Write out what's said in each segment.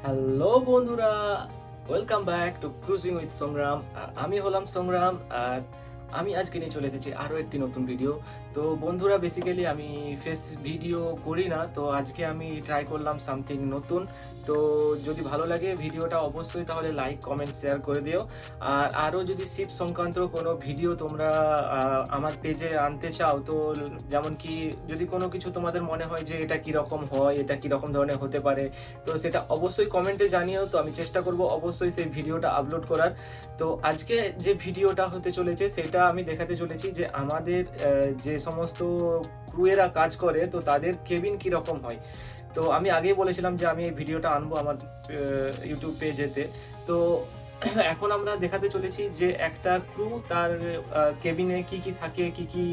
Hello বন্ধুরা, welcome back to cruising with সংগ্রাম। আর আমি হলাম সংগ্রাম, আর আমি আজকে নিয়ে চলে এসেছি আরও একটি নতুন ভিডিও। তো বন্ধুরা, বেসিক্যালি আমি ফেস ভিডিও করি না, তো আজকে আমি ট্রাই করলাম সামথিং নতুন। তো যদি ভালো লাগে ভিডিওটা অবশ্যই তাহলে লাইক কমেন্ট শেয়ার করে দিও। আর আরও যদি শিপ সংক্রান্ত কোনো ভিডিও তোমরা আমার পেজে আনতে চাও, তো যেমন কি যদি কোনো কিছু তোমাদের মনে হয় যে এটা কীরকম হয়, এটা কীরকম ধরনের হতে পারে, তো সেটা অবশ্যই কমেন্টে জানিও। তো আমি চেষ্টা করব অবশ্যই সেই ভিডিওটা আপলোড করার। তো আজকে যে ভিডিওটা হতে চলেছে সেটা আমি দেখাতে চলেছি যে আমাদের যে সমস্ত ক্রুয়েরা কাজ করে, তো তাদের কেবিন কীরকম হয়। তো আমি আগেই বলেছিলাম যে আমি এই ভিডিওটা আনবো আমার ইউটিউব পেজেতে। তো এখন আমরা দেখাতে চলেছি যে একটা ক্রু তার কেবিনে কি কি থাকে, কি কি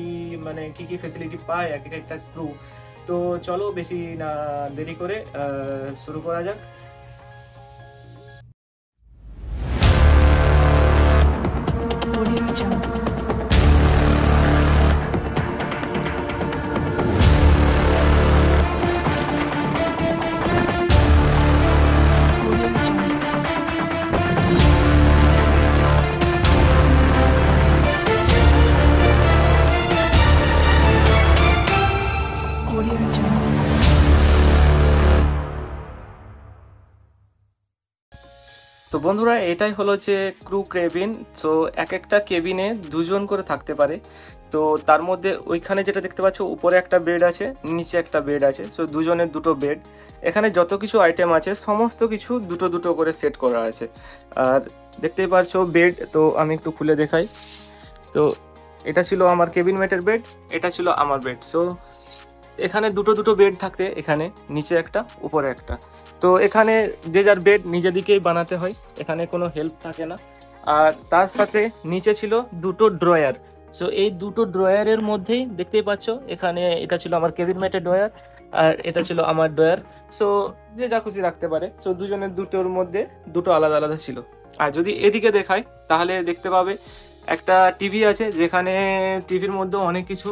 মানে কি কি ফেসিলিটি পায় এক একটা ক্রু। তো চলো বেশি না দেরি করে শুরু করা যাক। তো বন্ধুরা, এটাই হলো যে ক্রু কেবিন। সো এক একটা কেবিনে দুজন করে থাকতে পারে। তো তার মধ্যে ওইখানে যেটা দেখতে পাচ্ছ, উপরে একটা বেড আছে, নিচে একটা বেড আছে। সো দুজনের দুটো বেড। এখানে যত কিছু আইটেম আছে সমস্ত কিছু দুটো দুটো করে সেট করা আছে। আর দেখতেই পাচ্ছ বেড, তো আমি একটু খুলে দেখাই। তো এটা ছিল আমার কেবিন মেটের বেড, এটা ছিল আমার বেড। সো এখানে দুটো দুটো বেড থাকতে, এখানে নিচে একটা উপরে একটা। তো এখানে যে যার বেড নিজেদিকেই বানাতে হয়, এখানে কোনো হেল্প থাকে না। আর তার সাথে নিচে ছিল দুটো ড্রয়ার। সো এই দুটো ড্রয়ারের মধ্যেই দেখতেই পাচ্ছ, এখানে এটা ছিল আমার কেবিন মেটের ড্রয়ার, আর এটা ছিল আমার ড্রয়ার। সো যে যা খুশি রাখতে পারে। সো দুজনের দুটোর মধ্যে দুটো আলাদা আলাদা ছিল। আর যদি এদিকে দেখাই তাহলে দেখতে পাবে একটা টিভি আছে, যেখানে টিভির মধ্যে অনেক কিছু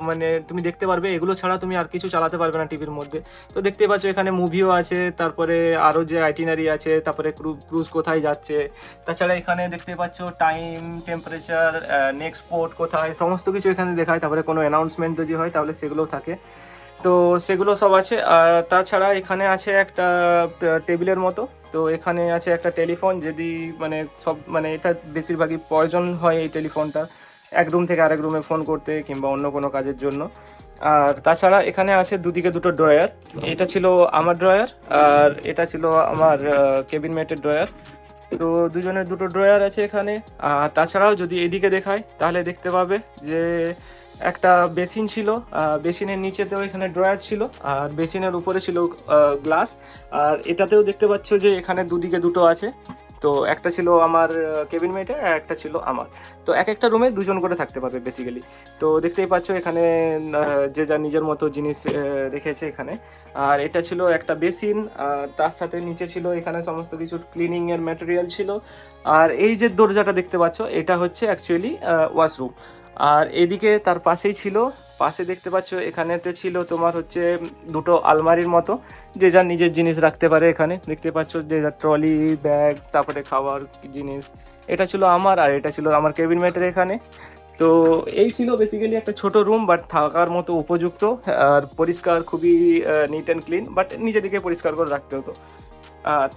মানে তুমি দেখতে পারবে। এগুলো ছাড়া তুমি আর কিছু চালাতে পারবে না টিভির মধ্যে। তো দেখতে পাচ্ছ এখানে মুভিও আছে, তারপরে আরও যে আইটিনারি আছে, তারপরে ক্রুজ কোথায় যাচ্ছে। তাছাড়া এখানে দেখতে পাচ্ছ টাইম, টেম্পারেচার, নেক্সট পোর্ট কোথায়, সমস্ত কিছু এখানে দেখায়। তারপরে কোনো অ্যানাউন্সমেন্ট যদি হয় তাহলে সেগুলোও থাকে। তো সেগুলো সব আছে। আর তাছাড়া এখানে আছে একটা টেবিলের মতো। তো এখানে আছে একটা টেলিফোন, যদি মানে সব মানে এটা বেশিরভাগই প্রয়োজন হয় এই টেলিফোনটা, এক রুম থেকে আরেক রুমে ফোন করতে কিংবা অন্য কোনো কাজের জন্য। আর তাছাড়া এখানে আছে দুদিকে দুটো ড্রয়ার। এটা ছিল আমার ড্রয়ার, আর এটা ছিল আমার কেবিন মেটের ড্রয়ার। তো দুজনের দুটো ড্রয়ার আছে এখানে। আর তাছাড়াও যদি এদিকে দেখায় তাহলে দেখতে পাবে যে একটা বেসিন ছিল। বেসিনের নিচেতেও এখানে ড্রয়ার ছিল, আর বেসিনের উপরে ছিল গ্লাস। আর এটাতেও দেখতে পাচ্ছ যে এখানে দুদিকে দুটো আছে। তো একটা ছিল আমার কেবিন মেটের, আর একটা ছিল আমার। তো এক একটা রুমে দুজন করে থাকতে পারবে বেসিক্যালি। তো দেখতেই পাচ্ছ এখানে যে যার নিজের মতো জিনিস রেখেছে এখানে। আর এটা ছিল একটা বেসিন, আর তার সাথে নিচে ছিল এখানে সমস্ত কিছু ক্লিনিং এর ম্যাটেরিয়াল ছিল। আর এই যে দরজাটা দেখতে পাচ্ছ, এটা হচ্ছে অ্যাকচুয়ালি ওয়াশরুম। আর এদিকে তার পাশেই ছিল, পাশে দেখতে পাচ্ছ এখানেতে ছিল তোমার হচ্ছে দুটো আলমারির মতো, যে যার নিজের জিনিস রাখতে পারে। এখানে দেখতে পাচ্ছ যে যার ট্রলি ব্যাগ, তারপরে খাবার জিনিস। এটা ছিল আমার, আর এটা ছিল আমার কেবিন মেটের এখানে। তো এই ছিল বেসিক্যালি একটা ছোট রুম, বাট থাকার মতো উপযুক্ত। আর পরিষ্কার, খুবই নিট অ্যান্ড ক্লিন, বাট নিজেদিকে পরিষ্কার করে রাখতে হতো।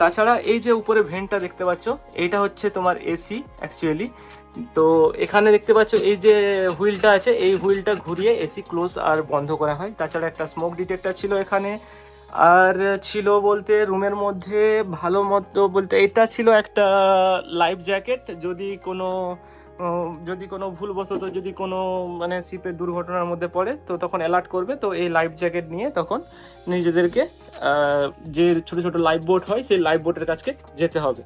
তাছাড়া এই যে উপরে ভেন্টটা দেখতে পাচ্ছ, এইটা হচ্ছে তোমার এসি অ্যাকচুয়ালি। তো এখানে দেখতে পাচ্ছ এই যে হুইলটা আছে, এই হুইলটা ঘুরিয়ে এসি ক্লোজ আর বন্ধ করা হয়। তাছাড়া একটা স্মোক ডিটেক্টর ছিল এখানে। আর ছিল বলতে রুমের মধ্যে ভালো মতো বলতে এটা ছিল একটা লাইফ জ্যাকেট। যদি কোনো ভুলবশত যদি কোনো মানে শিপের দুর্ঘটনার মধ্যে পড়ে, তো তখন অ্যালার্ট করবে। তো এই লাইফ জ্যাকেট নিয়ে তখন নিজেদেরকে যে ছোট ছোট লাইফ বোট হয়, সেই লাইফ বোটের কাছে যেতে হবে।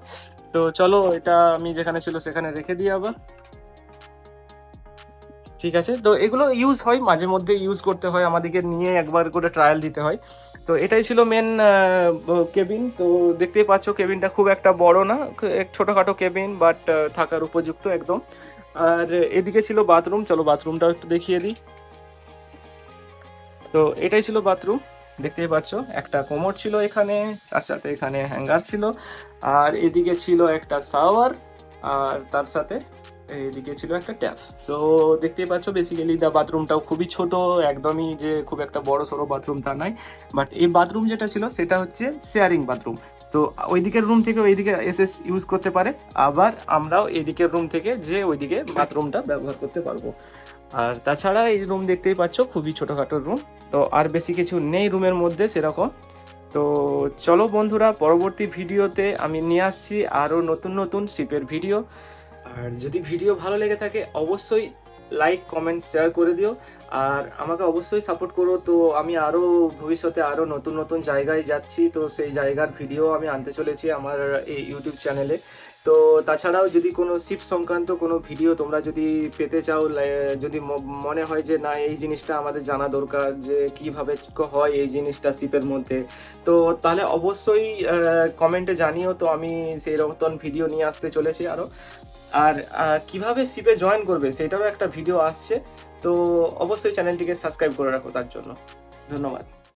তো চলো, এটা আমি যেখানে ছিল সেখানে রেখে দিই আবার। ঠিক আছে, তো এগুলো ইউজ হয়, মাঝে মধ্যে ইউজ করতে হয়, আমাদেরকে নিয়ে একবার করে ট্রায়াল দিতে হয়। তো এটাই ছিল মেন কেবিন। তো দেখতেই পাচ্ছ কেবিনটা খুব একটা বড় না, এক ছোটোখাটো কেবিন, বাট থাকার উপযুক্ত একদম। আর এদিকে ছিল বাথরুম, চলো বাথরুমটাও একটু দেখিয়ে দিই। তো এটাই ছিল বাথরুম। দেখতেই পাচ্ছ একটা কোমর ছিল এখানে, তার সাথে এখানে হ্যাঙ্গার ছিল, আর এদিকে ছিল একটা শাওয়ার, আর তার সাথে এইদিকে ছিল একটা ট্যাপ। সো দেখতেই পাচ্ছ বেসিক্যালি দা বাথরুমটাও খুবই ছোট, একদমই যে খুব একটা বড় সড়ো বাথরুম তা নয়। বাট এই বাথরুম যেটা ছিল সেটা হচ্ছে শেয়ারিং বাথরুম। তো ওই দিকের রুম থেকে ওইদিকে এসে ইউজ করতে পারে, আবার আমরাও এদিকের রুম থেকে যে ওইদিকে বাথরুমটা ব্যবহার করতে পারবো। আর তাছাড়া এই রুম দেখতেই পাচ্ছ খুবই ছোটোখাটো রুম, তো আর বেশি কিছু নেই রুমের মধ্যে সেরকম। তো চলো বন্ধুরা, পরবর্তী ভিডিওতে আমি নিয়ে আসছি আরও নতুন নতুন শিপের ভিডিও। আর যদি ভিডিও ভালো লেগে থাকে অবশ্যই লাইক কমেন্ট শেয়ার করে দিও, আর আমাকে অবশ্যই সাপোর্ট করো। তো আমি আরও ভবিষ্যতে আরও নতুন নতুন জায়গায় যাচ্ছি, তো সেই জায়গার ভিডিও আমি আনতে চলেছি আমার এই ইউটিউব চ্যানেলে। তো তাছাড়াও যদি কোনো শিপ সংক্রান্ত কোনো ভিডিও তোমরা যদি পেতে চাও, যদি মনে হয় যে না এই জিনিসটা আমাদের জানা দরকার, যে কিভাবে হয় এই জিনিসটা শিপের মধ্যে, তো তাহলে অবশ্যই কমেন্টে জানিও। তো আমি সেই রকম ভিডিও নিয়ে আসতে চলেছি আরও। আর কিভাবে শিপে জয়েন করবে সেটারও একটা ভিডিও আসছে, তো অবশ্যই চ্যানেলটিকে সাবস্ক্রাইব করে রাখো তার জন্য। ধন্যবাদ।